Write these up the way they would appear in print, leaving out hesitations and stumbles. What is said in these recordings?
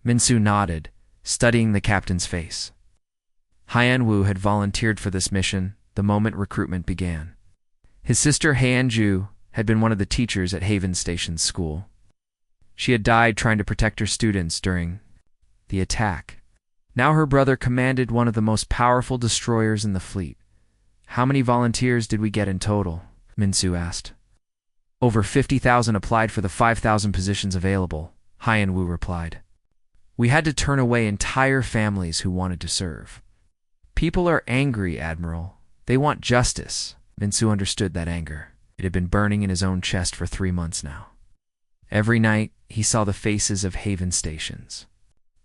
Minsu nodded, studying the captain's face. Haiyan-Wu had volunteered for this mission the moment recruitment began. His sister Haiyan-Ju had been one of the teachers at Haven Station's school. She had died trying to protect her students during the attack. Now her brother commanded one of the most powerful destroyers in the fleet. "How many volunteers did we get in total?" Minsu asked. "Over 50,000 applied for the 5,000 positions available," Haiyan-Wu replied. "We had to turn away entire families who wanted to serve." "People are angry, Admiral. They want justice." Minsu understood that anger. It had been burning in his own chest for 3 months now. Every night, he saw the faces of Haven Stations.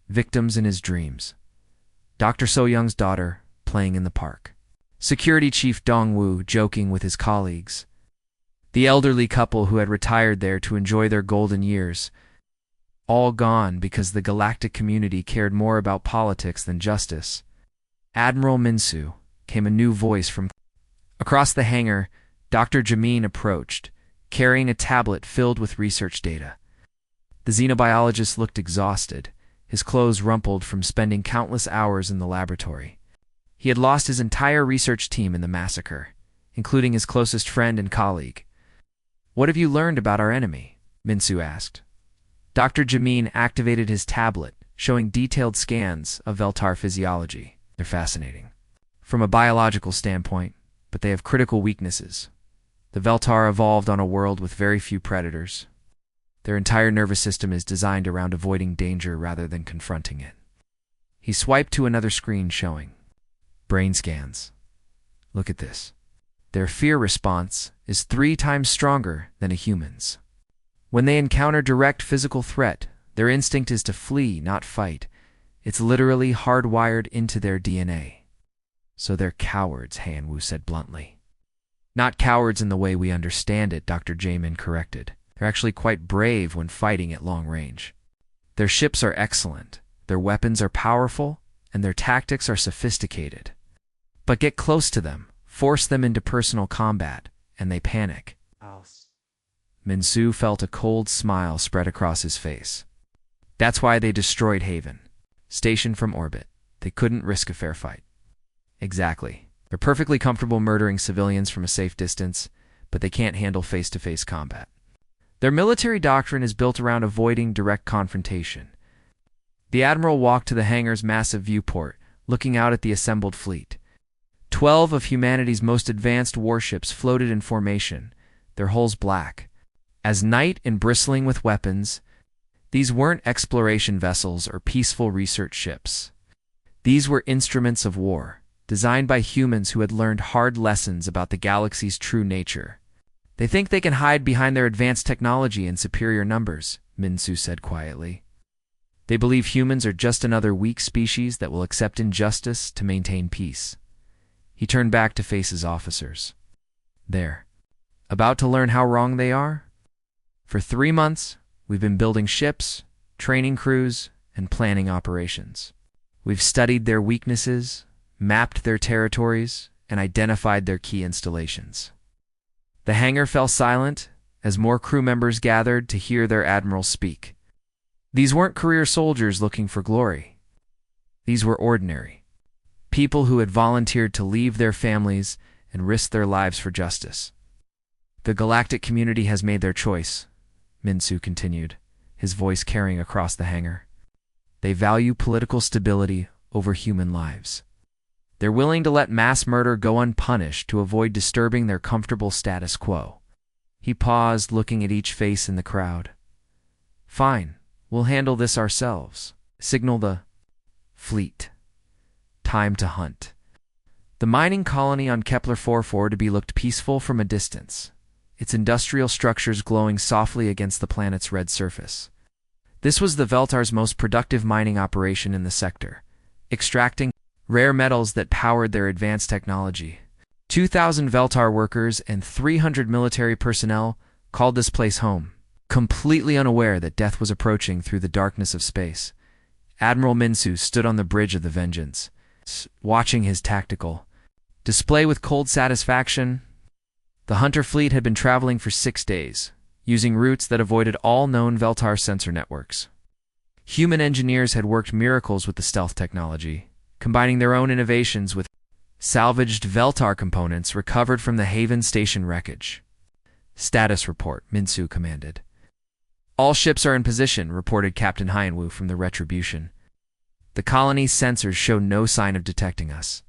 Victims in his dreams. Dr. So-Young's daughter playing in the park. Security Chief Dong-Wu joking with his colleagues. The elderly couple who had retired there to enjoy their golden years. All gone because the galactic community cared more about politics than justice. "Admiral Minsu," came a new voice from across the hangar. Dr. Jamin approached, carrying a tablet filled with research data. The xenobiologist looked exhausted, his clothes rumpled from spending countless hours in the laboratory. He had lost his entire research team in the massacre, including his closest friend and colleague. "What have you learned about our enemy?" Minsu asked. Dr. Jamin activated his tablet, showing detailed scans of Veltar physiology. "They're fascinating from a biological standpoint, but they have critical weaknesses. The Veltar evolved on a world with very few predators. Their entire nervous system is designed around avoiding danger rather than confronting it." He swiped to another screen showing brain scans. "Look at this. Their fear response is 3 times stronger than a human's. When they encounter direct physical threat, their instinct is to flee, not fight. It's literally hardwired into their DNA." "So they're cowards," Haiyan-Wu said bluntly. "Not cowards in the way we understand it," Dr. Jamin corrected. "They're actually quite brave when fighting at long range. Their ships are excellent, their weapons are powerful, and their tactics are sophisticated. But get close to them, force them into personal combat, and they panic." Minsu felt a cold smile spread across his face. "That's why they destroyed Haven. Station from orbit. They couldn't risk a fair fight." "Exactly. They're perfectly comfortable murdering civilians from a safe distance, but they can't handle face-to-face combat. Their military doctrine is built around avoiding direct confrontation." The Admiral walked to the hangar's massive viewport, looking out at the assembled fleet. 12 of humanity's most advanced warships floated in formation, their hulls black as night and bristling with weapons. These weren't exploration vessels or peaceful research ships. These were instruments of war, designed by humans who had learned hard lessons about the galaxy's true nature. "They think they can hide behind their advanced technology and superior numbers," Minsu said quietly. "They believe humans are just another weak species that will accept injustice to maintain peace." He turned back to face his officers. "They're about to learn how wrong they are? For 3 months, we've been building ships, training crews, and planning operations. We've studied their weaknesses, mapped their territories, and identified their key installations." The hangar fell silent as more crew members gathered to hear their admiral speak. These weren't career soldiers looking for glory. These were ordinary people who had volunteered to leave their families and risk their lives for justice. "The galactic community has made their choice," Minsu continued, his voice carrying across the hangar. "They value political stability over human lives. They're willing to let mass murder go unpunished to avoid disturbing their comfortable status quo." He paused, looking at each face in the crowd. "Fine, we'll handle this ourselves. Signal the fleet. Time to hunt." The mining colony on Kepler 440 looked peaceful from a distance, its industrial structures glowing softly against the planet's red surface. This was the Veltar's most productive mining operation in the sector, extracting rare metals that powered their advanced technology. 2,000 Veltar workers and 300 military personnel called this place home, completely unaware that death was approaching through the darkness of space. Admiral Minsu stood on the bridge of the Vengeance, watching his tactical display with cold satisfaction. The Hunter fleet had been traveling for 6 days, using routes that avoided all known Veltar sensor networks. Human engineers had worked miracles with the stealth technology, combining their own innovations with salvaged Veltar components recovered from the Haven Station wreckage. "Status report," Minsu commanded. "All ships are in position," reported Captain Hyanwu from the Retribution. "The colony's sensors show no sign of detecting us.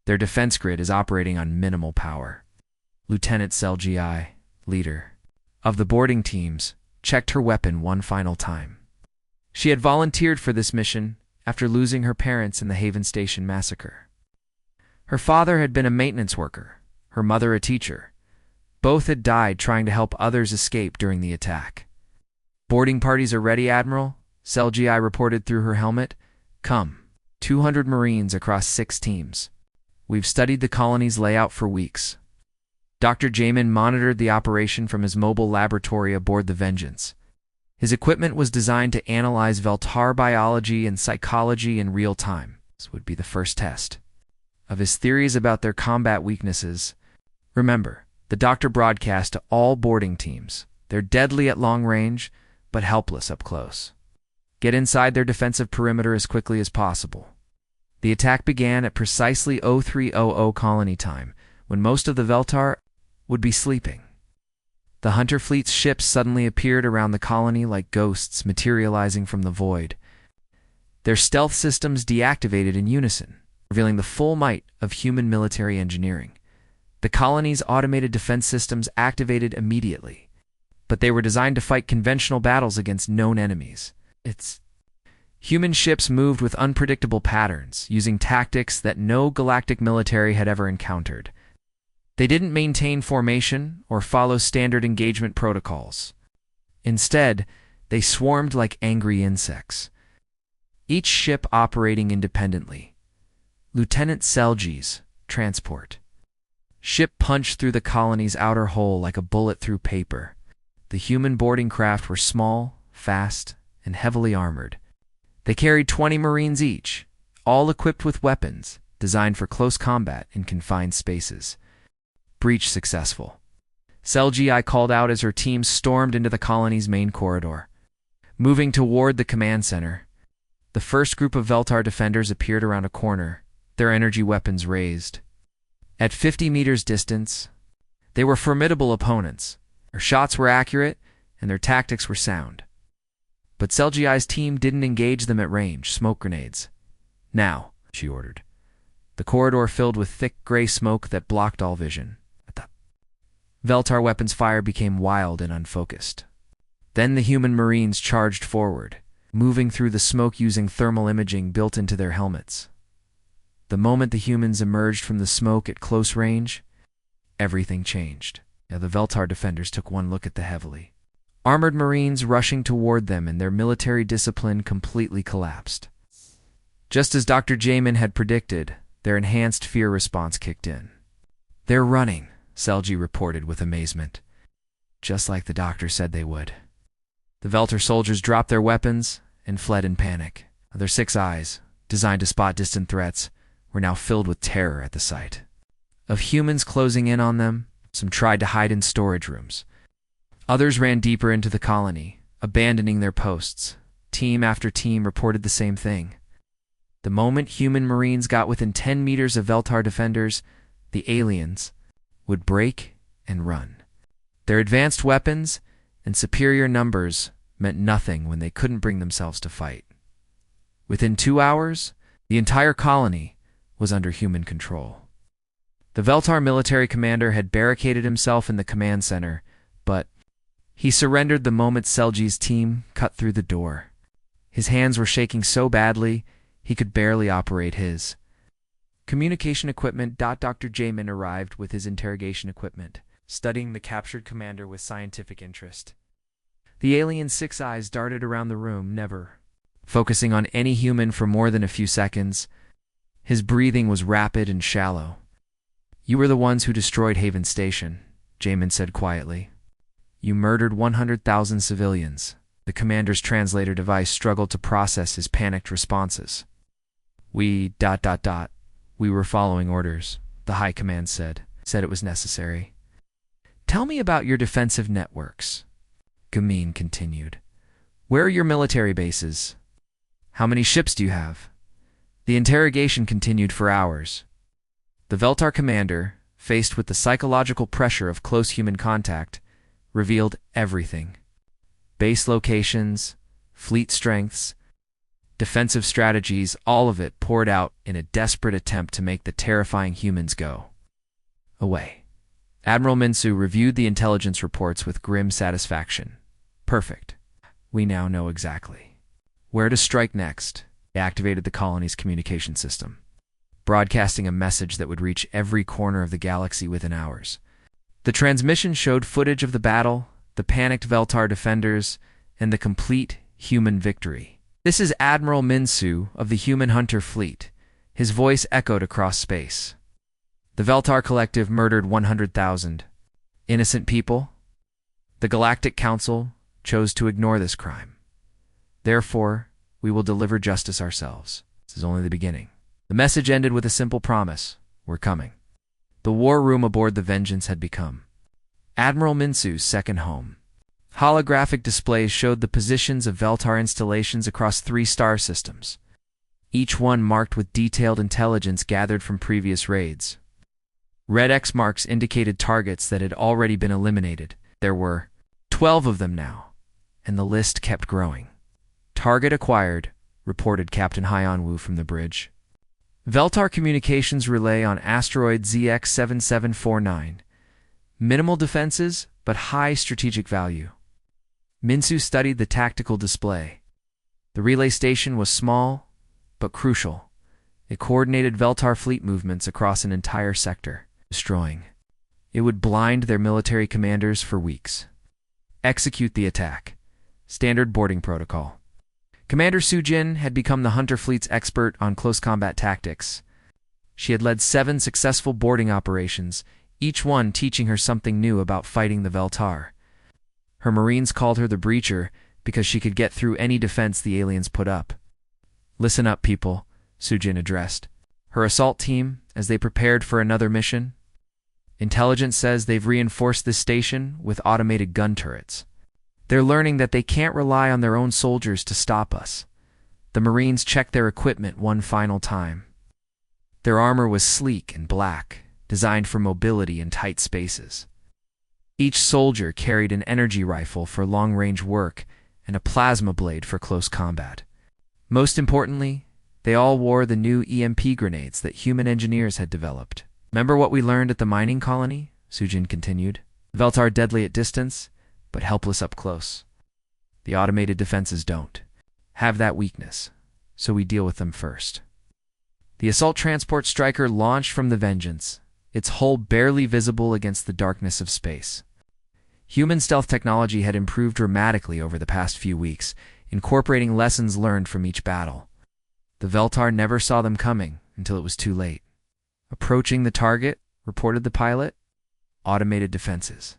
Their defense grid is operating on minimal power." Lieutenant Selgi, leader of the boarding teams, checked her weapon one final time. She had volunteered for this mission after losing her parents in the Haven Station massacre. Her father had been a maintenance worker, her mother a teacher. Both had died trying to help others escape during the attack. "Boarding parties are ready, Admiral," Selgi reported through her helmet. "Come. 200 Marines across 6 teams. We've studied the colony's layout for weeks." Dr. Jamin monitored the operation from his mobile laboratory aboard the Vengeance. His equipment was designed to analyze Veltar biology and psychology in real time. This would be the first test of his theories about their combat weaknesses. Remember, the doctor broadcast to all boarding teams. They're deadly at long range, but helpless up close. Get inside their defensive perimeter as quickly as possible. The attack began at precisely 0300 colony time, when most of the Veltar would be sleeping. The Hunter Fleet's ships suddenly appeared around the colony like ghosts materializing from the void. Their stealth systems deactivated in unison, revealing the full might of human military engineering. The colony's automated defense systems activated immediately, but they were designed to fight conventional battles against known enemies. Human ships moved with unpredictable patterns, using tactics that no galactic military had ever encountered. They didn't maintain formation or follow standard engagement protocols. Instead, they swarmed like angry insects, each ship operating independently. Lieutenant Selgi's transport ship punched through the colony's outer hull like a bullet through paper. The human boarding craft were small, fast, and heavily armored. They carried 20 Marines each, all equipped with weapons designed for close combat in confined spaces. Breach successful. Selgi called out as her team stormed into the colony's main corridor. Moving toward the command center, the first group of Veltar defenders appeared around a corner, their energy weapons raised. At 50 meters distance, they were formidable opponents. Their shots were accurate, and their tactics were sound. But Selgi's team didn't engage them at range, smoke grenades. "Now," she ordered. The corridor filled with thick gray smoke that blocked all vision. Veltar weapons fire became wild and unfocused. Then the human Marines charged forward, moving through the smoke using thermal imaging built into their helmets. The moment the humans emerged from the smoke at close range, everything changed. The Veltar defenders took one look at the heavily armored Marines rushing toward them, and their military discipline completely collapsed. Just as Dr. Jamin had predicted, their enhanced fear response kicked in. "They're running," Selgi reported with amazement. Just like the doctor said they would. The Veltar soldiers dropped their weapons and fled in panic. Their 6 eyes, designed to spot distant threats, were now filled with terror at the sight of humans closing in on them. Some tried to hide in storage rooms. Others ran deeper into the colony, abandoning their posts. Team after team reported the same thing. The moment human Marines got within 10 meters of Veltar defenders, the aliens would break and run. Their advanced weapons and superior numbers meant nothing when they couldn't bring themselves to fight. Within 2 hours, the entire colony was under human control. The Veltar military commander had barricaded himself in the command center, but he surrendered the moment Selgi's team cut through the door. His hands were shaking so badly, he could barely operate his communication equipment. Dr. Jamin arrived with his interrogation equipment, studying the captured commander with scientific interest. The alien's 6 eyes darted around the room, never focusing on any human for more than a few seconds. His breathing was rapid and shallow. "You were the ones who destroyed Haven Station," Jamin said quietly. "You murdered 100,000 civilians." The commander's translator device struggled to process his panicked responses. We were following orders," the High Command said it was necessary. "Tell me about your defensive networks," Gamin continued. "Where are your military bases? How many ships do you have? The interrogation continued for hours. The Veltar commander, faced with the psychological pressure of close human contact, revealed everything. Base locations, fleet strengths, defensive strategies, all of it poured out in a desperate attempt to make the terrifying humans go away. Admiral Minsu reviewed the intelligence reports with grim satisfaction. Perfect. We now know exactly where to strike next. He activated the colony's communication system, broadcasting a message that would reach every corner of the galaxy within hours. The transmission showed footage of the battle, the panicked Veltar defenders, and the complete human victory. This is Admiral Minsu of the Human Hunter Fleet. His voice echoed across space. The Veltar Collective murdered 100,000 innocent people. The Galactic Council chose to ignore this crime. Therefore, we will deliver justice ourselves. This is only the beginning. The message ended with a simple promise. We're coming. The war room aboard the Vengeance had become Admiral Minsu's second home. Holographic displays showed the positions of Veltar installations across 3 star systems, each one marked with detailed intelligence gathered from previous raids. Red X marks indicated targets that had already been eliminated. There were 12 of them now, and the list kept growing. Target acquired, reported Captain Hyanwu from the bridge. Veltar communications relay on asteroid ZX7749. Minimal defenses, but high strategic value. Minsu studied the tactical display. The relay station was small, but crucial. It coordinated Veltar fleet movements across an entire sector, destroying. It would blind their military commanders for weeks. Execute the attack. Standard boarding protocol. Commander Sujin had become the Hunter Fleet's expert on close combat tactics. She had led 7 successful boarding operations, each one teaching her something new about fighting the Veltar. Her Marines called her the Breacher because she could get through any defense the aliens put up. Listen up, people, Sujin addressed her assault team as they prepared for another mission. Intelligence says they've reinforced this station with automated gun turrets. They're learning that they can't rely on their own soldiers to stop us. The Marines checked their equipment one final time. Their armor was sleek and black, designed for mobility in tight spaces. Each soldier carried an energy rifle for long-range work and a plasma blade for close combat. Most importantly, they all wore the new EMP grenades that human engineers had developed. Remember what we learned at the mining colony? Sujin continued. Veltar deadly at distance, but helpless up close. The automated defenses don't have that weakness, so we deal with them first. The assault transport striker launched from the Vengeance, its hull barely visible against the darkness of space. Human stealth technology had improved dramatically over the past few weeks, incorporating lessons learned from each battle. The Veltar never saw them coming until it was too late. Approaching the target, reported the pilot. Automated defenses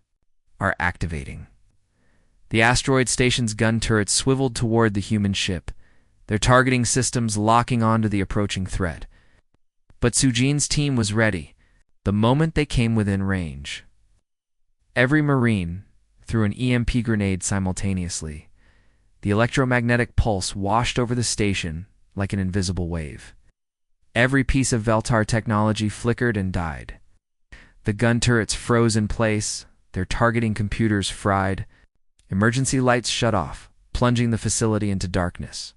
are activating. The asteroid station's gun turrets swiveled toward the human ship, their targeting systems locking onto the approaching threat. But Sujin's team was ready the moment they came within range. Every Marine threw an EMP grenade simultaneously. The electromagnetic pulse washed over the station like an invisible wave. Every piece of Veltar technology flickered and died. The gun turrets froze in place, their targeting computers fried. Emergency lights shut off, plunging the facility into darkness.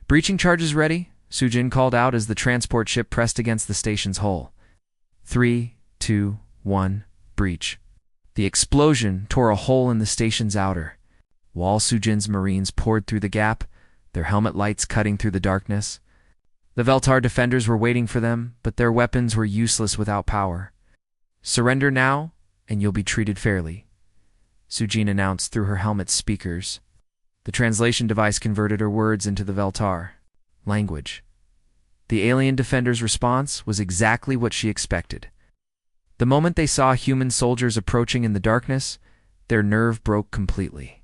Breaching charges ready, Sujin called out as the transport ship pressed against the station's hull. 3, 2, 1, breach. The explosion tore a hole in the station's outer. While Sujin's Marines poured through the gap, their helmet lights cutting through the darkness. The Veltar defenders were waiting for them, but their weapons were useless without power. Surrender now, and you'll be treated fairly, Sujin announced through her helmet's speakers. The translation device converted her words into the Veltar language. The alien defenders' response was exactly what she expected. The moment they saw human soldiers approaching in the darkness, their nerve broke completely.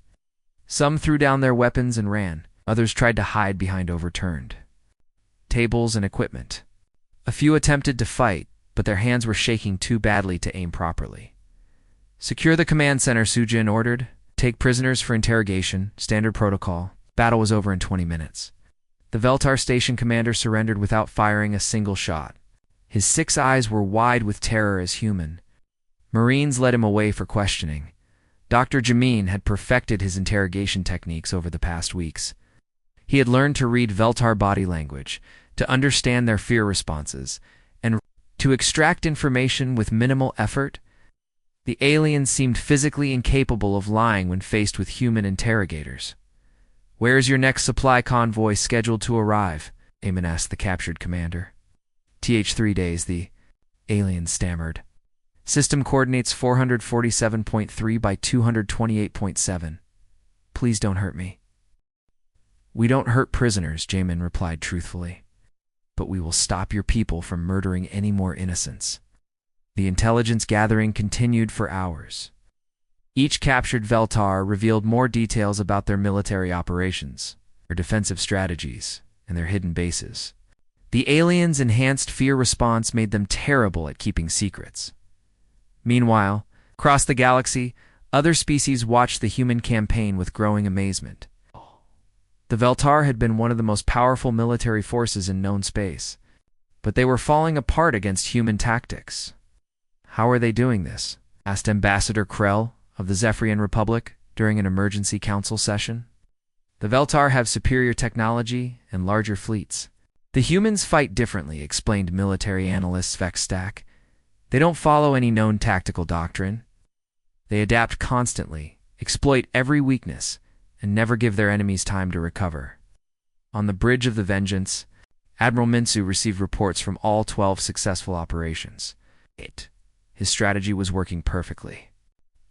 Some threw down their weapons and ran. Others tried to hide behind overturned tables and equipment. A few attempted to fight, but their hands were shaking too badly to aim properly. Secure the command center, Sujin ordered. Take prisoners for interrogation, standard protocol. Battle was over in 20 minutes. The Veltar station commander surrendered without firing a single shot. His 6 eyes were wide with terror as human. Marines led him away for questioning. Dr. Jamin had perfected his interrogation techniques over the past weeks. He had learned to read Veltar body language, to understand their fear responses, and to extract information with minimal effort. The aliens seemed physically incapable of lying when faced with human interrogators. "Where's your next supply convoy scheduled to arrive?" Eamon asked the captured commander. "3 days," the alien stammered. "System coordinates 447.3 by 228.7. Please don't hurt me." "We don't hurt prisoners," Jamin replied truthfully. "But we will stop your people from murdering any more innocents." The intelligence gathering continued for hours. Each captured Veltar revealed more details about their military operations, their defensive strategies, and their hidden bases. The aliens' enhanced fear response made them terrible at keeping secrets. Meanwhile, across the galaxy, other species watched the human campaign with growing amazement. The Veltar had been one of the most powerful military forces in known space, but they were falling apart against human tactics. "How are they doing this?" asked Ambassador Krell of the Zephyrian Republic during an emergency council session. "The Veltar have superior technology and larger fleets. The humans fight differently," explained military analyst Vexstack. "They don't follow any known tactical doctrine. They adapt constantly, exploit every weakness, and never give their enemies time to recover." On the bridge of the Vengeance, Admiral Minsu received reports from all 12 successful operations. His strategy was working perfectly.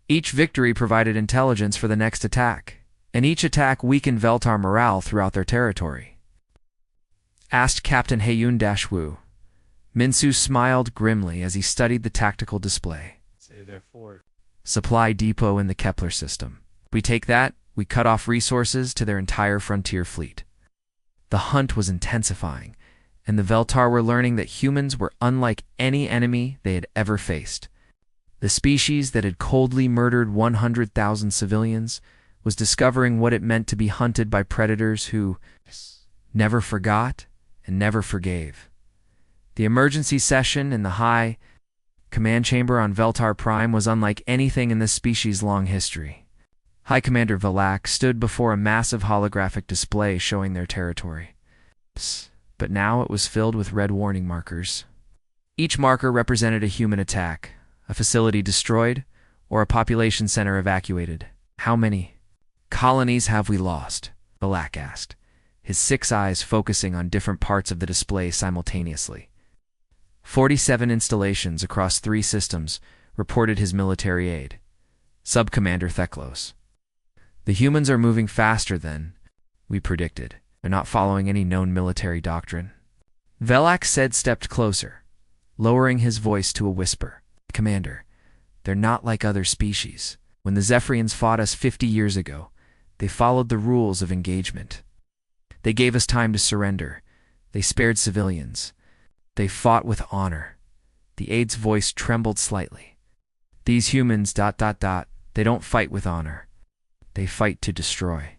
Each victory provided intelligence for the next attack, and each attack weakened Veltar morale throughout their territory. Asked Captain Hayun Dashwu. Minsu smiled grimly as he studied the tactical display. "Supply depot in the Kepler system. We take that, we cut off resources to their entire frontier fleet." The hunt was intensifying, and the Veltar were learning that humans were unlike any enemy they had ever faced. The species that had coldly murdered 100,000 civilians was discovering what it meant to be hunted by predators who never forgot and never forgave. The emergency session in the High Command Chamber on Veltar Prime was unlike anything in this species' long history. High Commander Valak stood before a massive holographic display showing their territory. But now it was filled with red warning markers. Each marker represented a human attack, a facility destroyed, or a population center evacuated. "How many colonies have we lost?" Valak asked, his 6 eyes focusing on different parts of the display simultaneously. 47 installations across 3 systems, reported his military aide, Sub-Commander Theklos. "The humans are moving faster than we predicted. They're not following any known military doctrine." Velak said stepped closer, lowering his voice to a whisper. "Commander, they're not like other species. When the Zephyrians fought us 50 years ago, they followed the rules of engagement. They gave us time to surrender. They spared civilians. They fought with honor." The aide's voice trembled slightly. "These humans... they don't fight with honor. They fight to destroy.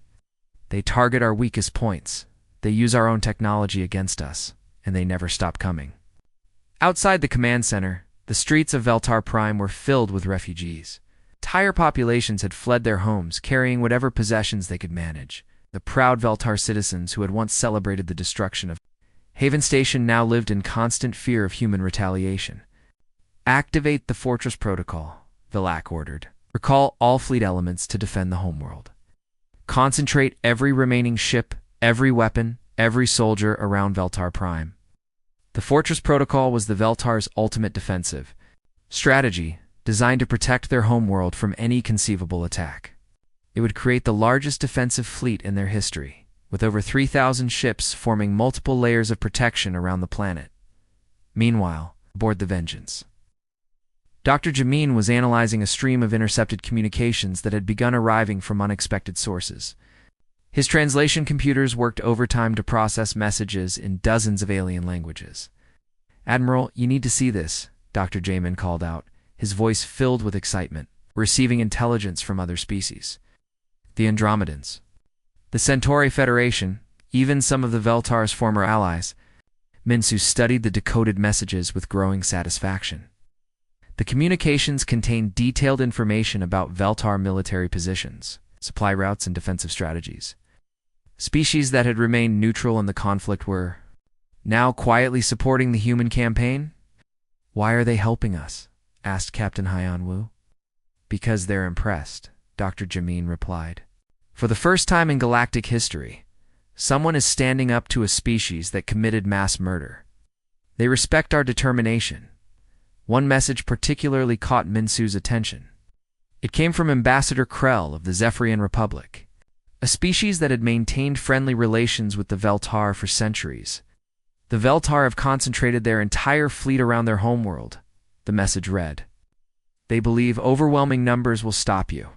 They target our weakest points. They use our own technology against us, and they never stop coming." Outside the command center, the streets of Veltar Prime were filled with refugees. Entire populations had fled their homes, carrying whatever possessions they could manage. The proud Veltar citizens who had once celebrated the destruction of Haven Station now lived in constant fear of human retaliation. "Activate the Fortress Protocol," Valak ordered. "Recall all fleet elements to defend the homeworld. Concentrate every remaining ship, every weapon, every soldier around Veltar Prime." The Fortress Protocol was the Veltar's ultimate defensive strategy, designed to protect their homeworld from any conceivable attack. It would create the largest defensive fleet in their history, with over 3,000 ships forming multiple layers of protection around the planet. Meanwhile, aboard the Vengeance, Dr. Jamin was analyzing a stream of intercepted communications that had begun arriving from unexpected sources. His translation computers worked overtime to process messages in dozens of alien languages. "Admiral, you need to see this," Dr. Jamin called out, his voice filled with excitement. "We're receiving intelligence from other species. The Andromedans. The Centauri Federation, even some of the Veltar's former allies. Minsu studied the decoded messages with growing satisfaction. The communications contained detailed information about Veltar military positions, supply routes, and defensive strategies. Species that had remained neutral in the conflict were now quietly supporting the human campaign. "Why are they helping us?" asked Captain Hyanwu. "Because they're impressed," Dr. Jamin replied. "For the first time in galactic history, someone is standing up to a species that committed mass murder. They respect our determination." One message particularly caught Minsu's attention. It came from Ambassador Krell of the Zephyrian Republic, a species that had maintained friendly relations with the Veltar for centuries. "The Veltar have concentrated their entire fleet around their homeworld," the message read. "They believe overwhelming numbers will stop you.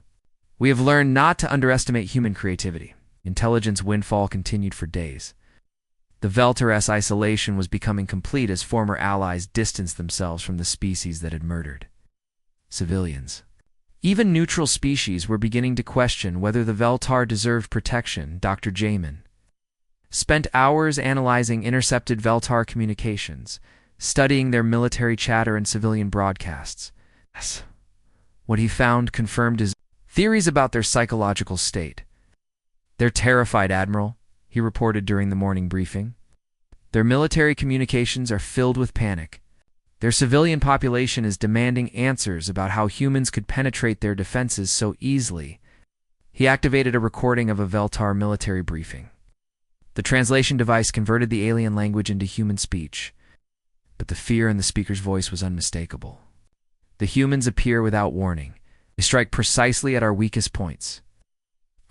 We have learned not to underestimate human creativity." Intelligence windfall continued for days. The Veltar's isolation was becoming complete as former allies distanced themselves from the species that had murdered civilians. Even neutral species were beginning to question whether the Veltar deserved protection. Dr. Jamin spent hours analyzing intercepted Veltar communications, studying their military chatter and civilian broadcasts. What he found confirmed his theories about their psychological state. "They're terrified, Admiral," he reported during the morning briefing. "Their military communications are filled with panic. Their civilian population is demanding answers about how humans could penetrate their defenses so easily." He activated a recording of a Veltar military briefing. The translation device converted the alien language into human speech, but the fear in the speaker's voice was unmistakable. "The humans appear without warning. They strike precisely at our weakest points.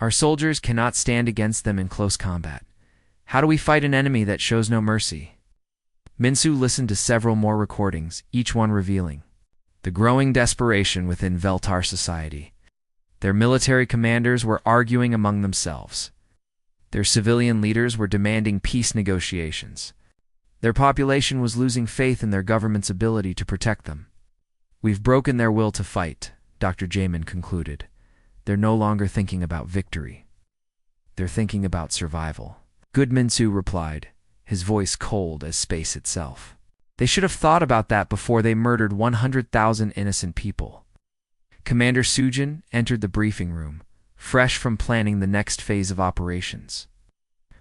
Our soldiers cannot stand against them in close combat. How do we fight an enemy that shows no mercy?" Minsu listened to several more recordings, each one revealing the growing desperation within Veltar society. Their military commanders were arguing among themselves. Their civilian leaders were demanding peace negotiations. Their population was losing faith in their government's ability to protect them. "We've broken their will to fight," Dr. Jamin concluded. "They're no longer thinking about victory. They're thinking about survival." "Good," Minsu replied, his voice cold as space itself. "They should have thought about that before they murdered 100,000 innocent people." Commander Sujin entered the briefing room, fresh from planning the next phase of operations.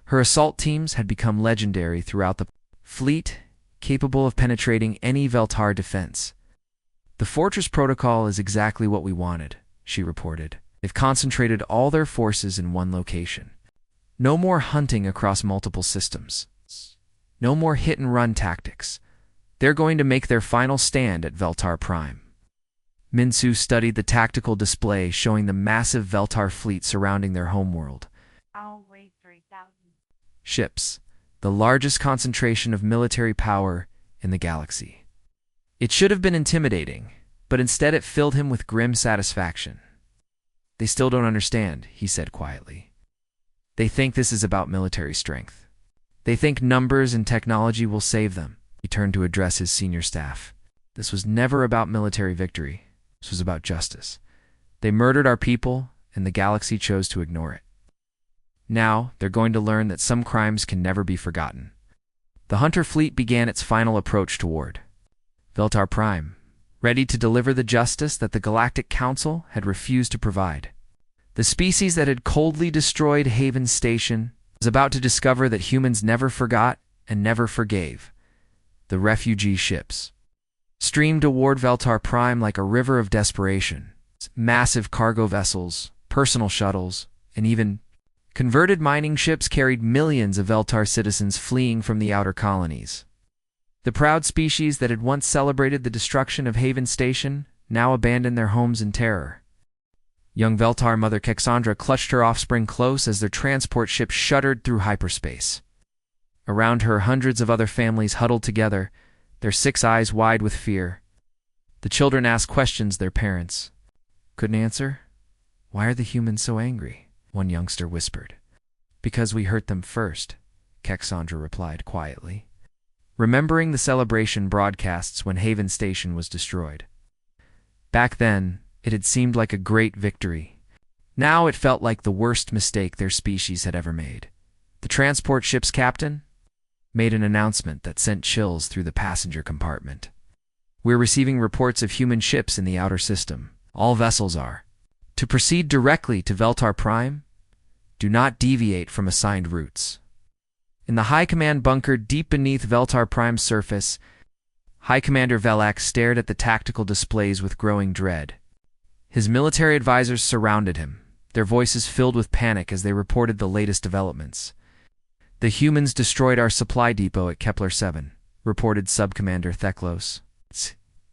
Her assault teams had become legendary throughout the fleet, capable of penetrating any Veltar defense. "The Fortress Protocol is exactly what we wanted," she reported. "They've concentrated all their forces in one location. No more hunting across multiple systems. No more hit-and-run tactics. They're going to make their final stand at Veltar Prime." Minsu studied the tactical display showing the massive Veltar fleet surrounding their homeworld. Ships, the largest concentration of military power in the galaxy. It should have been intimidating, but instead it filled him with grim satisfaction. "They still don't understand," he said quietly. "They think this is about military strength. They think numbers and technology will save them." He turned to address his senior staff. "This was never about military victory. This was about justice. They murdered our people, and the galaxy chose to ignore it. Now, they're going to learn that some crimes can never be forgotten." The Hunter fleet began its final approach toward Veltar Prime, ready to deliver the justice that the Galactic Council had refused to provide. The species that had coldly destroyed Haven Station was about to discover that humans never forgot and never forgave. The refugee ships streamed toward Veltar Prime like a river of desperation. Massive cargo vessels, personal shuttles, and even converted mining ships carried millions of Veltar citizens fleeing from the outer colonies. The proud species that had once celebrated the destruction of Haven Station now abandoned their homes in terror. Young Veltar mother Cassandra clutched her offspring close as their transport ship shuddered through hyperspace. Around her, hundreds of other families huddled together, their 6 eyes wide with fear. The children asked questions their parents couldn't answer. "Why are the humans so angry?" one youngster whispered. "Because we hurt them first," Cassandra replied quietly, remembering the celebration broadcasts when Haven Station was destroyed. Back then, it had seemed like a great victory. Now it felt like the worst mistake their species had ever made. The transport ship's captain made an announcement that sent chills through the passenger compartment. We're receiving reports of human ships in the outer system. All vessels are to proceed directly to Veltar Prime. Do not deviate from assigned routes. In the High Command bunker deep beneath Veltar Prime's surface, High Commander Velak stared at the tactical displays with growing dread. His military advisors surrounded him, their voices filled with panic as they reported the latest developments. The humans destroyed our supply depot at Kepler 7, reported Subcommander Theklos.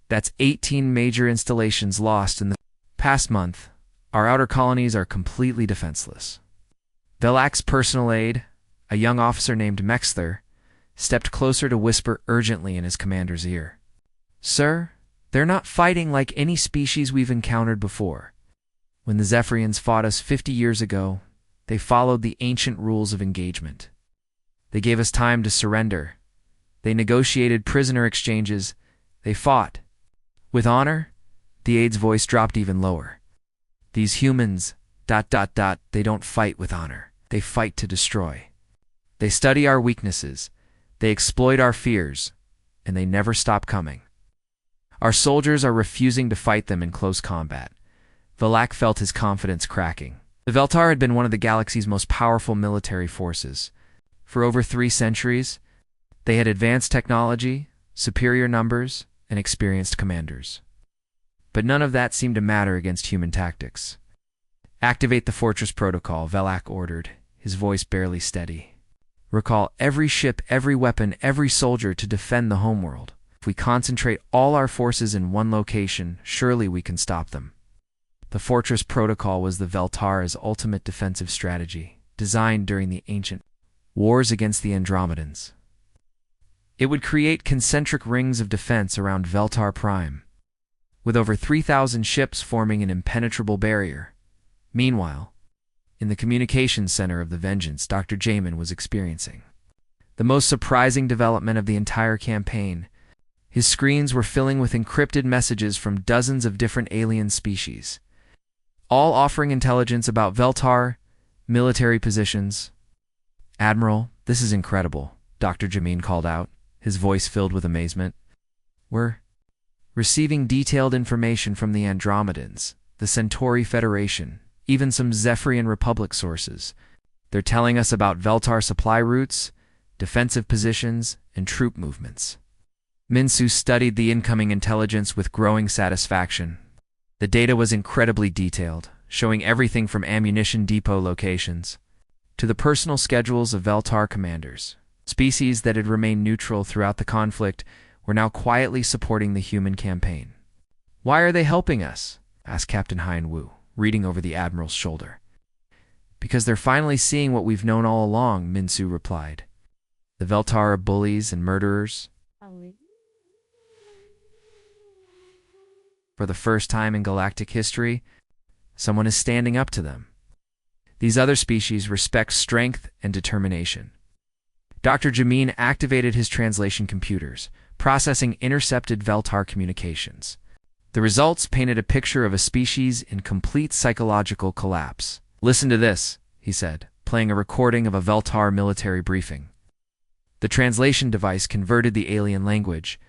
That's 18 major installations lost in the past month. Our outer colonies are completely defenseless. Velak's personal aide, a young officer named Mexther, stepped closer to whisper urgently in his commander's ear. Sir, they're not fighting like any species we've encountered before. When the Zephyrians fought us 50 years ago, they followed the ancient rules of engagement. They gave us time to surrender. They negotiated prisoner exchanges. They fought. With honor, the aide's voice dropped even lower. These humans, ... they don't fight with honor. They fight to destroy. They study our weaknesses. They exploit our fears, and they never stop coming. Our soldiers are refusing to fight them in close combat. Velak felt his confidence cracking. The Veltar had been one of the galaxy's most powerful military forces. For over 3 centuries, they had advanced technology, superior numbers, and experienced commanders. But none of that seemed to matter against human tactics. Activate the fortress protocol, Velak ordered, his voice barely steady. Recall every ship, every weapon, every soldier to defend the homeworld. If we concentrate all our forces in one location, surely we can stop them. The fortress protocol was the Veltar's ultimate defensive strategy, designed during the ancient wars against the Andromedans. It would create concentric rings of defense around Veltar Prime, with over 3,000 ships forming an impenetrable barrier. Meanwhile, in the communications center of the Vengeance, Dr. Jamin was experiencing the most surprising development of the entire campaign. His screens were filling with encrypted messages from dozens of different alien species, all offering intelligence about Veltar, military positions. Admiral, this is incredible, Dr. Jamin called out, his voice filled with amazement. We're receiving detailed information from the Andromedans, the Centauri Federation, even some Zephyrian Republic sources. They're telling us about Veltar supply routes, defensive positions, and troop movements. Minsu studied the incoming intelligence with growing satisfaction. The data was incredibly detailed, showing everything from ammunition depot locations to the personal schedules of Veltar commanders. Species that had remained neutral throughout the conflict were now quietly supporting the human campaign. Why are they helping us? Asked Captain Hyan Wu, reading over the Admiral's shoulder. Because they're finally seeing what we've known all along, Minsu replied. The Veltar are bullies and murderers. For the first time in galactic history, someone is standing up to them. These other species respect strength and determination. Dr. Jamin activated his translation computers, processing intercepted Veltar communications. The results painted a picture of a species in complete psychological collapse. Listen to this, he said, playing a recording of a Veltar military briefing. The translation device converted the alien language,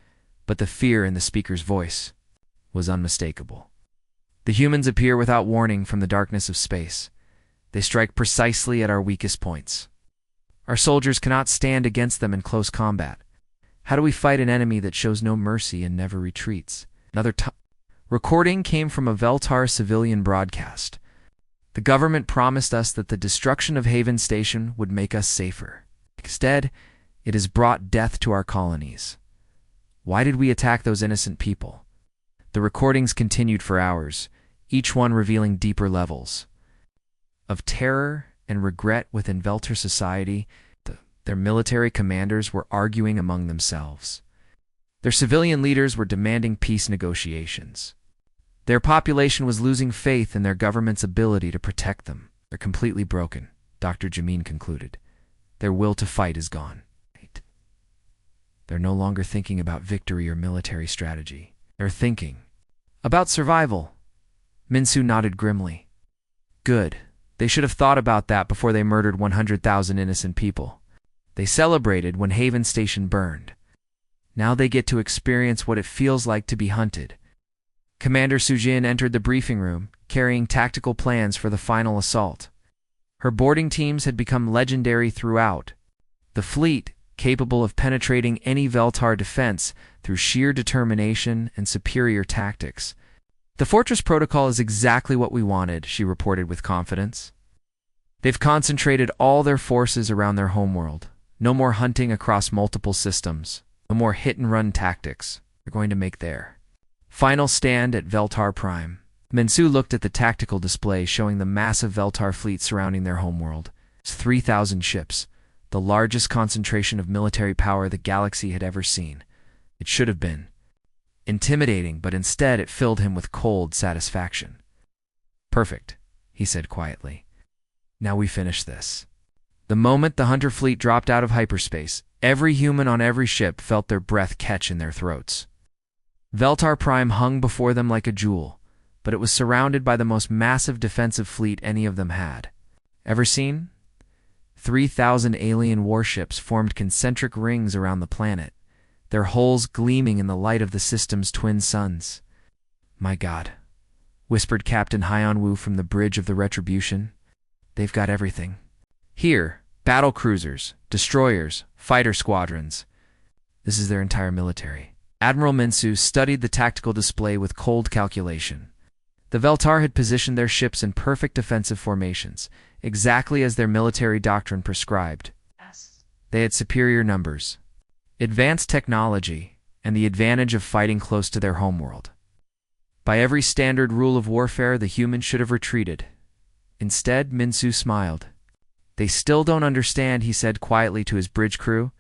but the fear in the speaker's voice was unmistakable. The humans appear without warning from the darkness of space. They strike precisely at our weakest points. Our soldiers cannot stand against them in close combat. How do we fight an enemy that shows no mercy and never retreats? Another recording came from a Veltar civilian broadcast. The government promised us that the destruction of Haven Station would make us safer. Instead, it has brought death to our colonies. Why did we attack those innocent people? The recordings continued for hours, each one revealing deeper levels of terror and regret within Veltar society. Their military commanders were arguing among themselves. Their civilian leaders were demanding peace negotiations. Their population was losing faith in their government's ability to protect them. They're completely broken, Dr. Jamin concluded. Their will to fight is gone. They're no longer thinking about victory or military strategy. They're thinking about survival. Minsu nodded grimly. Good, They should have thought about that before they murdered 100,000 innocent people. They celebrated when Haven Station burned. Now they get to experience what it feels like to be hunted. Commander Sujin entered the briefing room, carrying tactical plans for the final assault. Her boarding teams had become legendary throughout. The fleet, capable of penetrating any Veltar defense through sheer determination and superior tactics. "The Fortress Protocol is exactly what we wanted," she reported with confidence. "They've concentrated all their forces around their homeworld. No more hunting across multiple systems. No more hit-and-run tactics. They're going to make their final stand at Veltar Prime." Mensu looked at the tactical display showing the massive Veltar fleet surrounding their homeworld. It's 3,000 ships, the largest concentration of military power the galaxy had ever seen. It should have been intimidating, but instead it filled him with cold satisfaction. "Perfect," he said quietly. "Now we finish this." The moment the Hunter fleet dropped out of hyperspace, every human on every ship felt their breath catch in their throats. Veltar Prime hung before them like a jewel, but it was surrounded by the most massive defensive fleet any of them had ever seen. 3,000 alien warships formed concentric rings around the planet, their hulls gleaming in the light of the system's twin suns. "My God," whispered Captain Hyanwu from the bridge of the Retribution. "They've got everything. Here, battle cruisers, destroyers, fighter squadrons. This is their entire military." Admiral Minsu studied the tactical display with cold calculation. The Veltar had positioned their ships in perfect defensive formations, exactly as their military doctrine prescribed. They had superior numbers, advanced technology, and the advantage of fighting close to their homeworld. By every standard rule of warfare, the humans should have retreated. Instead, Minsu smiled. "They still don't understand," he said quietly to his bridge crew.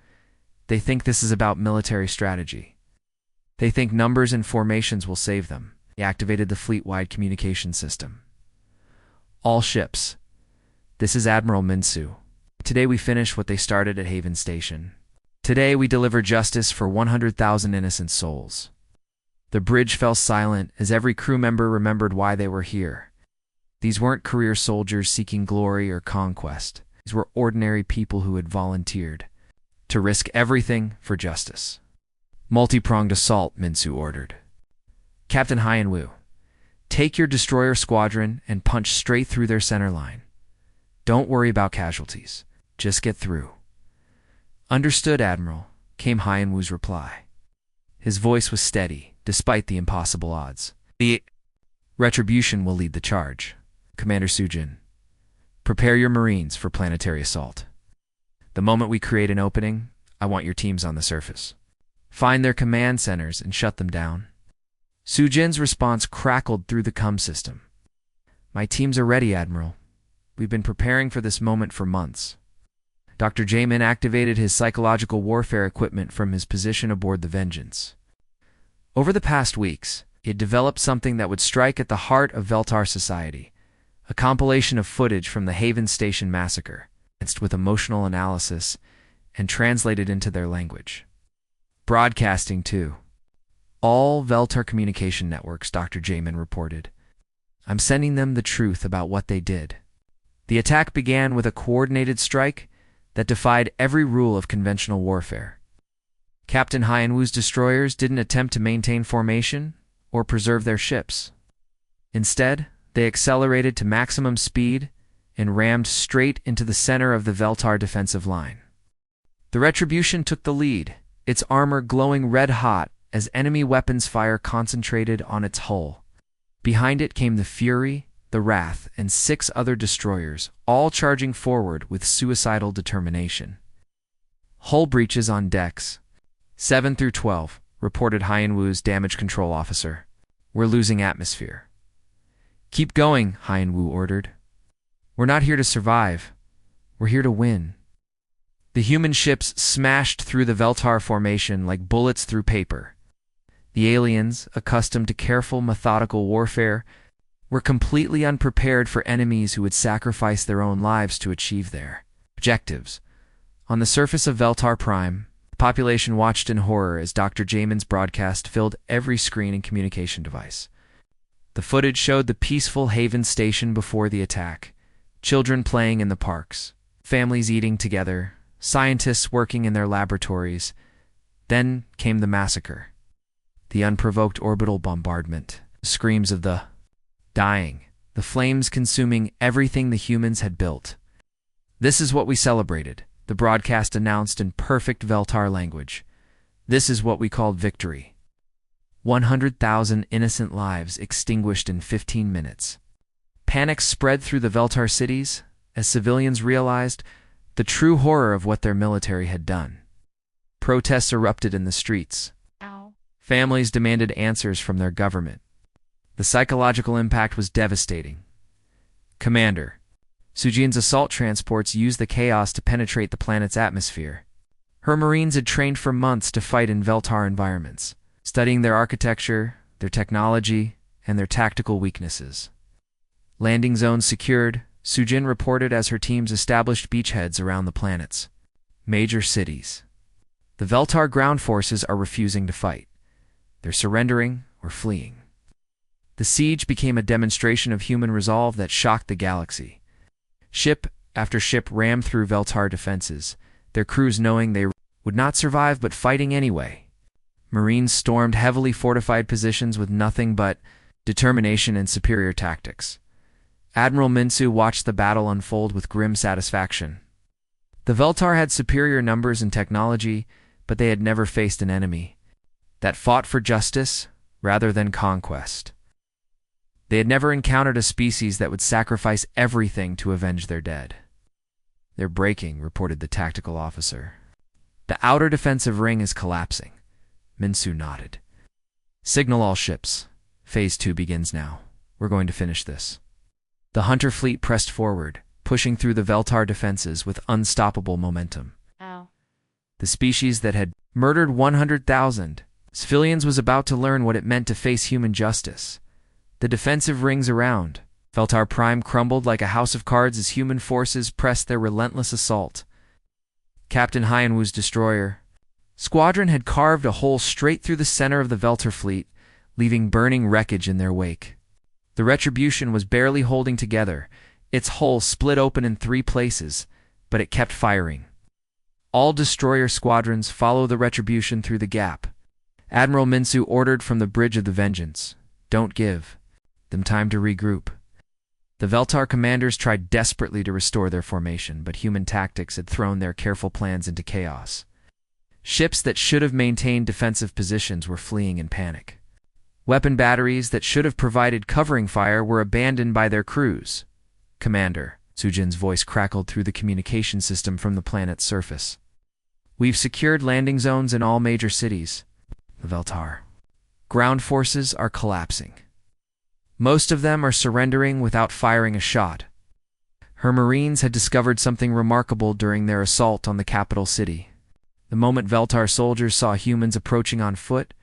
"They think this is about military strategy. They think numbers and formations will save them." He activated the fleet-wide communication system. "All ships. This is Admiral Minsu. Today we finish what they started at Haven Station. Today we deliver justice for 100,000 innocent souls." The bridge fell silent as every crew member remembered why they were here. These weren't career soldiers seeking glory or conquest. These were ordinary people who had volunteered to risk everything for justice. "Multi-pronged assault," Minsu ordered. "Captain Hyanwu, take your destroyer squadron and punch straight through their center line. Don't worry about casualties. Just get through." "Understood, Admiral," came Hyanwu's reply. His voice was steady, despite the impossible odds. "The Retribution will lead the charge. Commander Sujin, prepare your Marines for planetary assault. The moment we create an opening, I want your teams on the surface. Find their command centers and shut them down." Sujin's response crackled through the comm system. "My teams are ready, Admiral. We've been preparing for this moment for months." Dr. Jamin activated his psychological warfare equipment from his position aboard the Vengeance. Over the past weeks, he had developed something that would strike at the heart of Veltar society, a compilation of footage from the Haven Station massacre, mixed with emotional analysis and translated into their language. Broadcasting, too. "All Veltar communication networks," Dr. Jamin reported. "I'm sending them the truth about what they did." The attack began with a coordinated strike that defied every rule of conventional warfare. Captain Hyanwu's destroyers didn't attempt to maintain formation or preserve their ships. Instead, they accelerated to maximum speed and rammed straight into the center of the Veltar defensive line. The Retribution took the lead, its armor glowing red-hot as enemy weapons fire concentrated on its hull. Behind it came the Fury, the Wrath, and 6 other destroyers, all charging forward with suicidal determination. "Hull breaches on decks. 7 through 12, reported Hyanwu's damage control officer. "We're losing atmosphere." "Keep going," Hyanwu ordered. "We're not here to survive. We're here to win." The human ships smashed through the Veltar formation like bullets through paper. The aliens, accustomed to careful, methodical warfare, were completely unprepared for enemies who would sacrifice their own lives to achieve their objectives. On the surface of Veltar Prime, the population watched in horror as Dr. Jamin's broadcast filled every screen and communication device. The footage showed the peaceful Haven Station before the attack, Children playing in the parks, families eating together, scientists working in their laboratories. Then came the massacre. The unprovoked orbital bombardment, the screams of the dying, the flames consuming everything the humans had built. This is what we celebrated, the broadcast announced in perfect Veltar language. This is what we called victory. 100,000 innocent lives extinguished in 15 minutes. Panic spread through the Veltar cities as civilians realized the true horror of what their military had done. Protests erupted in the streets. Ow. Families demanded answers from their government. The psychological impact was devastating. Commander, Sujin's assault transports used the chaos to penetrate the planet's atmosphere. Her Marines had trained for months to fight in Veltar environments, studying their architecture, their technology, and their tactical weaknesses. Landing zones secured, Sujin reported as her teams established beachheads around the planet's major cities. The Veltar ground forces are refusing to fight. They're surrendering or fleeing. The siege became a demonstration of human resolve that shocked the galaxy. Ship after ship rammed through Veltar defenses, their crews knowing they would not survive but fighting anyway. Marines stormed heavily fortified positions with nothing but determination and superior tactics. Admiral Minsu watched the battle unfold with grim satisfaction. The Veltar had superior numbers and technology, but they had never faced an enemy that fought for justice rather than conquest. They had never encountered a species that would sacrifice everything to avenge their dead. "They're breaking," reported the tactical officer. "The outer defensive ring is collapsing." Minsu nodded. "Signal all ships. Phase 2 begins now. We're going to finish this." The Hunter fleet pressed forward, pushing through the Veltar defenses with unstoppable momentum. Ow. The species that had murdered 100,000 civilians was about to learn what it meant to face human justice. The defensive rings around Veltar Prime crumbled like a house of cards as human forces pressed their relentless assault. Captain Hyanwoo's destroyer squadron had carved a hole straight through the center of the Veltar fleet, leaving burning wreckage in their wake. The Retribution was barely holding together. Its hull split open in 3 places, but it kept firing. All destroyer squadrons follow the Retribution through the gap. Admiral Minsu ordered from the bridge of the Vengeance, "Don't give them time to regroup." The Veltar commanders tried desperately to restore their formation, but human tactics had thrown their careful plans into chaos. Ships that should have maintained defensive positions were fleeing in panic. Weapon batteries that should have provided covering fire were abandoned by their crews. "Commander," Sujin's voice crackled through the communication system from the planet's surface. "We've secured landing zones in all major cities. The Veltar ground forces are collapsing. Most of them are surrendering without firing a shot." Her Marines had discovered something remarkable during their assault on the capital city. The moment Veltar soldiers saw humans approaching on foot,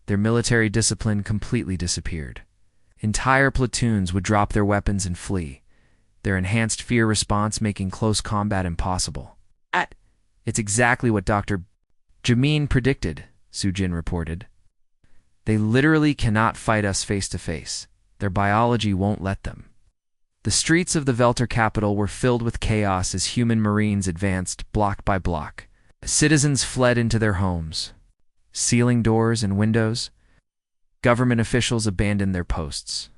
their military discipline completely disappeared. Entire platoons would drop their weapons and flee, their enhanced fear response making close combat impossible. "It's exactly what Dr. Jamin predicted," Sujin reported. "They literally cannot fight us face to face. Their biology won't let them." The streets of the Veltar capital were filled with chaos as human Marines advanced block by block. Citizens fled into their homes, sealing doors and windows. Government officials abandoned their posts.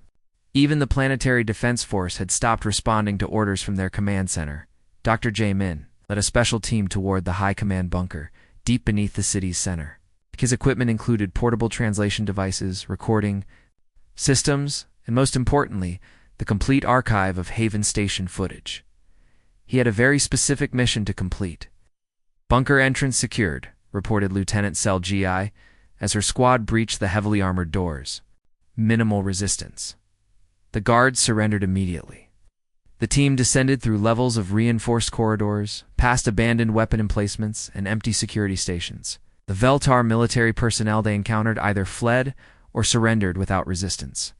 Even the Planetary Defense Force had stopped responding to orders from their command center. Dr. Jamin led a special team toward the high command bunker, deep beneath the city's center. His equipment included portable translation devices, recording systems, and most importantly, the complete archive of Haven Station footage. He had a very specific mission to complete. "Bunker entrance secured," reported Lieutenant Sel Gi, as her squad breached the heavily armored doors. Minimal resistance. The guards surrendered immediately. The team descended through levels of reinforced corridors, past abandoned weapon emplacements and empty security stations. The Veltar military personnel they encountered either fled or surrendered without resistance.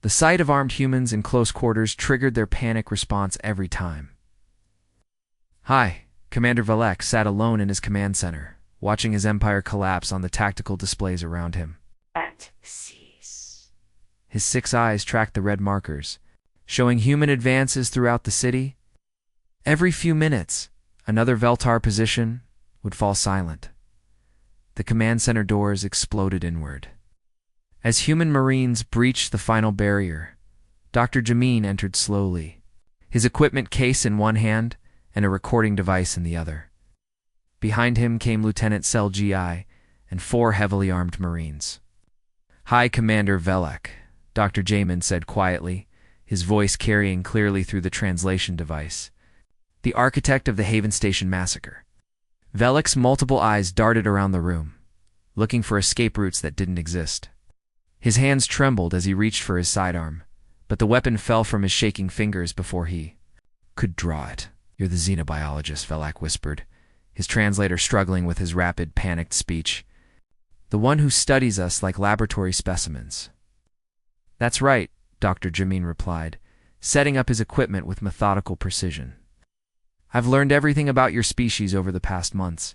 The sight of armed humans in close quarters triggered their panic response every time. "Hi." Commander Valek sat alone in his command center, watching his empire collapse on the tactical displays around him. Cease. His 6 eyes tracked the red markers, showing human advances throughout the city, Every few minutes, another Veltar position would fall silent. The command center doors exploded inward. As human Marines breached the final barrier, Dr. Jamin entered slowly, his equipment case in one hand and a recording device in the other. Behind him came Lieutenant Sel Gi and 4 heavily armed Marines. "Hi, Commander Velak," Dr. Jamin said quietly, his voice carrying clearly through the translation device. "The architect of the Haven Station massacre." Velak's multiple eyes darted around the room, looking for escape routes that didn't exist. His hands trembled as he reached for his sidearm, but the weapon fell from his shaking fingers before he could draw it. "You're the xenobiologist," Velak whispered, his translator struggling with his rapid, panicked speech. "The one who studies us like laboratory specimens." "That's right," Dr. Jamin replied, setting up his equipment with methodical precision. "I've learned everything about your species over the past months.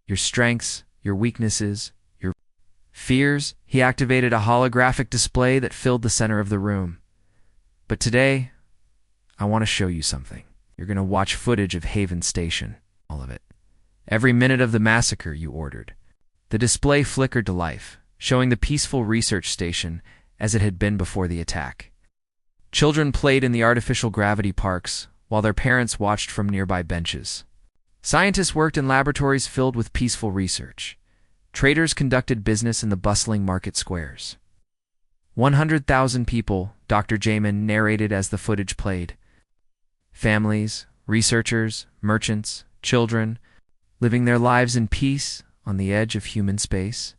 Your strengths, your weaknesses, your fears." He activated a holographic display that filled the center of the room. "But today, I want to show you something. You're going to watch footage of Haven Station, all of it. Every minute of the massacre," you ordered. The display flickered to life, showing the peaceful research station as it had been before the attack. Children played in the artificial gravity parks, while their parents watched from nearby benches. Scientists worked in laboratories filled with peaceful research. Traders conducted business in the bustling market squares. 100,000 people, Dr. Jamin narrated as the footage played. Families, researchers, merchants, children, living their lives in peace on the edge of human space.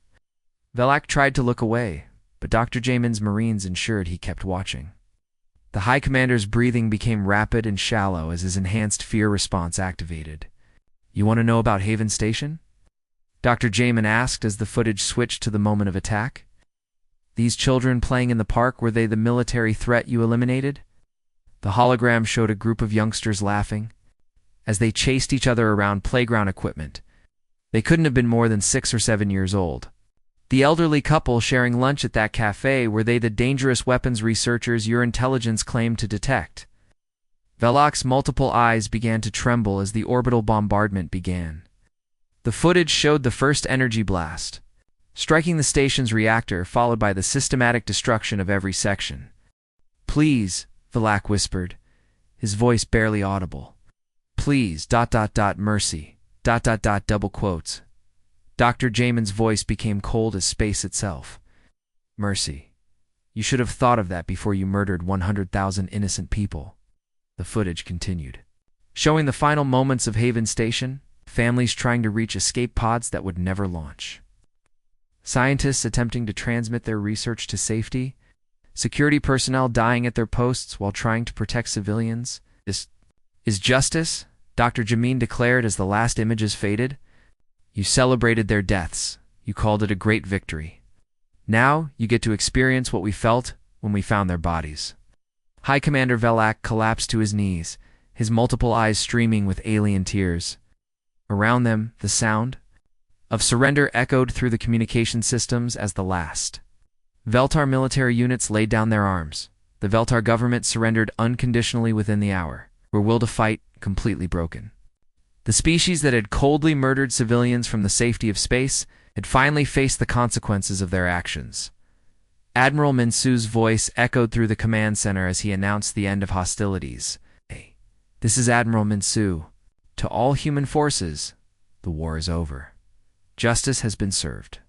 Velak tried to look away, but Dr. Jamin's Marines ensured he kept watching. The High Commander's breathing became rapid and shallow as his enhanced fear response activated. "You want to know about Haven Station?" Dr. Jamin asked as the footage switched to the moment of attack. "These children playing in the park, were they the military threat you eliminated?" The hologram showed a group of youngsters laughing as they chased each other around playground equipment. They couldn't have been more than 6 or 7 years old. "The elderly couple sharing lunch at that cafe, were they the dangerous weapons researchers your intelligence claimed to detect?" Velak's multiple eyes began to tremble as the orbital bombardment began. The footage showed the first energy blast, striking the station's reactor, followed by the systematic destruction of every section. "Please," Velak whispered, his voice barely audible. "Please, ... mercy, ... double quotes." Dr. Jamin's voice became cold as space itself. "Mercy. You should have thought of that before you murdered 100,000 innocent people." The footage continued, showing the final moments of Haven Station, families trying to reach escape pods that would never launch. Scientists attempting to transmit their research to safety, security personnel dying at their posts while trying to protect civilians. "This is justice," Dr. Jamin declared as the last images faded. "You celebrated their deaths. You called it a great victory. Now you get to experience what we felt when we found their bodies." High Commander Velak collapsed to his knees, his multiple eyes streaming with alien tears. Around them, the sound of surrender echoed through the communication systems as the last Veltar military units laid down their arms. The Veltar government surrendered unconditionally within the hour, their will to fight completely broken. The species that had coldly murdered civilians from the safety of space had finally faced the consequences of their actions. Admiral Minsu's voice echoed through the command center as he announced the end of hostilities. "Hey, this is Admiral Minsu. To all human forces, the war is over. Justice has been served."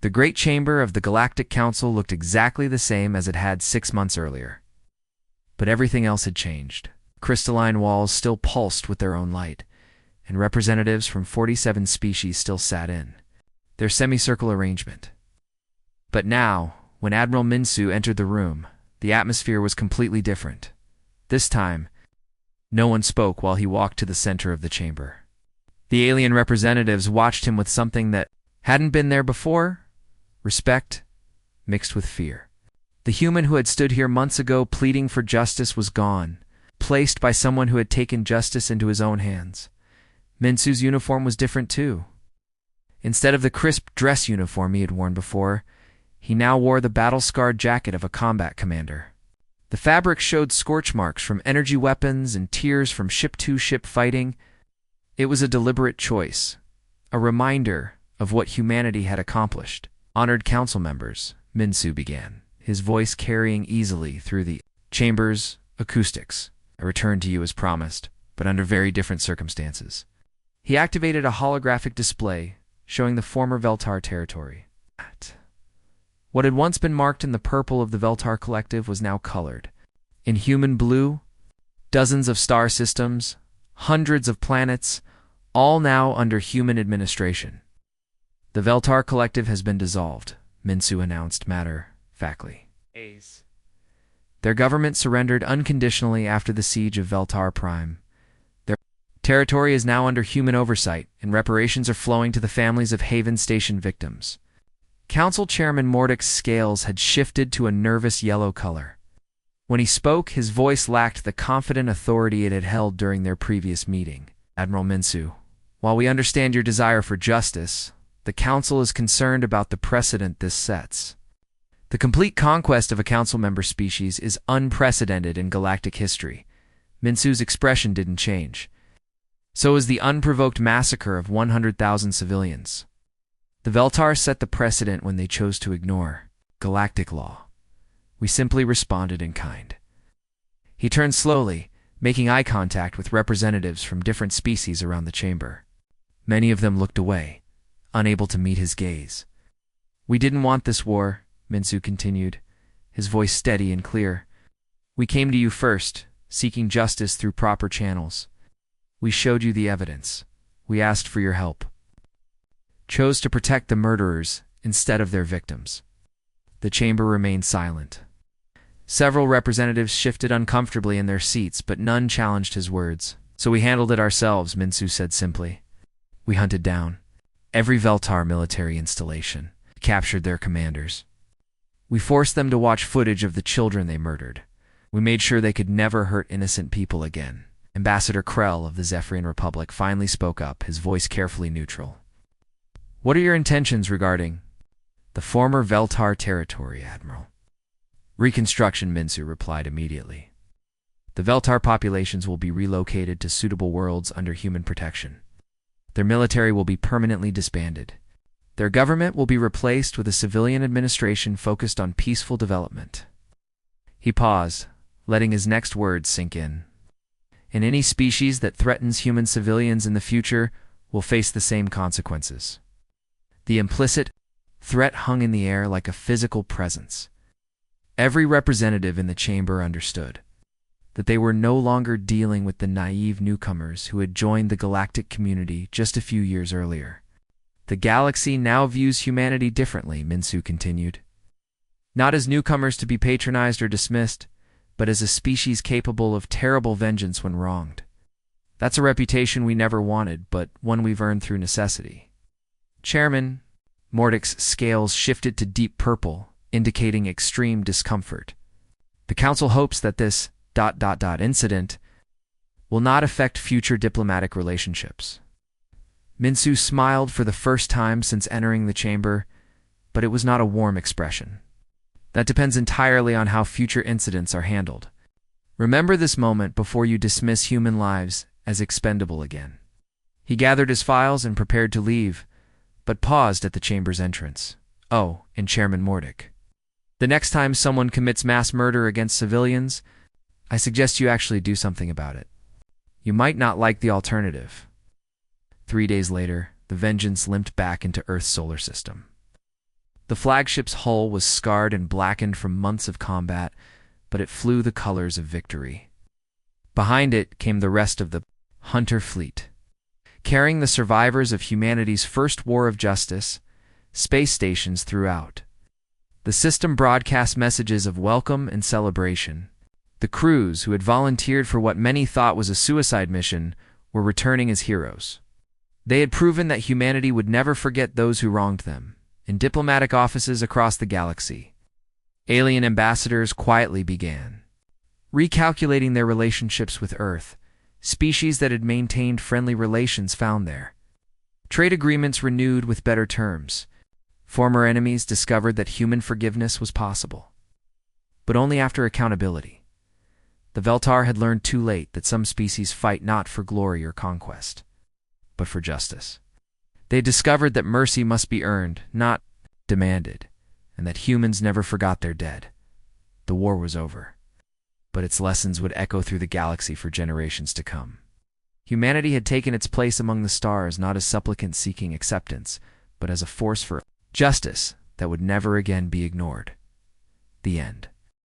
The Great Chamber of the Galactic Council looked exactly the same as it had 6 months earlier. But everything else had changed. Crystalline walls still pulsed with their own light, and representatives from 47 species still sat in their semicircle arrangement. But now, when Admiral Minsu entered the room, the atmosphere was completely different. This time, no one spoke while he walked to the center of the chamber. The alien representatives watched him with something that hadn't been there before: respect mixed with fear. The human who had stood here months ago pleading for justice was gone, placed by someone who had taken justice into his own hands. Minsu's uniform was different too. Instead of the crisp dress uniform he had worn before, he now wore the battle-scarred jacket of a combat commander. The fabric showed scorch marks from energy weapons and tears from ship-to-ship fighting. It was a deliberate choice, a reminder of what humanity had accomplished. Honored council members, Minsu began, his voice carrying easily through the chamber's acoustics. I returned to you as promised, but under very different circumstances. He activated a holographic display showing the former Veltar territory. What had once been marked in the purple of the Veltar Collective was now colored. In human blue, dozens of star systems, hundreds of planets, all now under human administration. The Veltar Collective has been dissolved, Minsu announced matter-factly. Their government surrendered unconditionally after the siege of Veltar Prime. Their territory is now under human oversight, and reparations are flowing to the families of Haven Station victims. Council Chairman Mordek's scales had shifted to a nervous yellow color. When he spoke, his voice lacked the confident authority it had held during their previous meeting. Admiral Minsu, while we understand your desire for justice, the Council is concerned about the precedent this sets. The complete conquest of a Council member species is unprecedented in galactic history. Minsu's expression didn't change. So is the unprovoked massacre of 100,000 civilians. The Veltar set the precedent when they chose to ignore galactic law. We simply responded in kind. He turned slowly, making eye contact with representatives from different species around the chamber. Many of them looked away, unable to meet his gaze. We didn't want this war, Minsu continued, his voice steady and clear. We came to you first, seeking justice through proper channels. We showed you the evidence. We asked for your help. Chose to protect the murderers instead of their victims. The chamber remained silent. Several representatives shifted uncomfortably in their seats, but none challenged his words. So we handled it ourselves, Minsu said simply. We hunted down every Veltar military installation, captured their commanders. We forced them to watch footage of the children they murdered. We made sure they could never hurt innocent people again. Ambassador Krell of the Zephyrian Republic finally spoke up, his voice carefully neutral. What are your intentions regarding the former Veltar territory, Admiral? Reconstruction, Minsu replied immediately. The Veltar populations will be relocated to suitable worlds under human protection. Their military will be permanently disbanded. Their government will be replaced with a civilian administration focused on peaceful development. He paused, letting his next words sink in. And any species that threatens human civilians in the future will face the same consequences. The implicit threat hung in the air like a physical presence. Every representative in the chamber understood that they were no longer dealing with the naive newcomers who had joined the galactic community just a few years earlier. The galaxy now views humanity differently, Minsu continued. Not as newcomers to be patronized or dismissed, but as a species capable of terrible vengeance when wronged. That's a reputation we never wanted, but one we've earned through necessity. Chairman, Mordek's scales shifted to deep purple, indicating extreme discomfort. The Council hopes that this ... incident will not affect future diplomatic relationships. Minsu smiled for the first time since entering the chamber, but it was not a warm expression. That depends entirely on how future incidents are handled. Remember this moment before you dismiss human lives as expendable again. He gathered his files and prepared to leave, but paused at the chamber's entrance. Oh, and Chairman Mordek. The next time someone commits mass murder against civilians, I suggest you actually do something about it. You might not like the alternative. 3 days later, the Vengeance limped back into Earth's solar system. The flagship's hull was scarred and blackened from months of combat, but it flew the colors of victory. Behind it came the rest of the Hunter fleet, carrying the survivors of humanity's first war of justice, space stations throughout. The system broadcast messages of welcome and celebration. The crews, who had volunteered for what many thought was a suicide mission, were returning as heroes. They had proven that humanity would never forget those who wronged them. In diplomatic offices across the galaxy, alien ambassadors quietly began recalculating their relationships with Earth. Species that had maintained friendly relations found there. Trade agreements renewed with better terms. Former enemies discovered that human forgiveness was possible, but only after accountability. The Veltar had learned too late that some species fight not for glory or conquest, but for justice. They had discovered that mercy must be earned, not demanded, and that humans never forgot their dead. The war was over, but its lessons would echo through the galaxy for generations to come. Humanity had taken its place among the stars not as supplicants seeking acceptance, but as a force for justice that would never again be ignored. The end.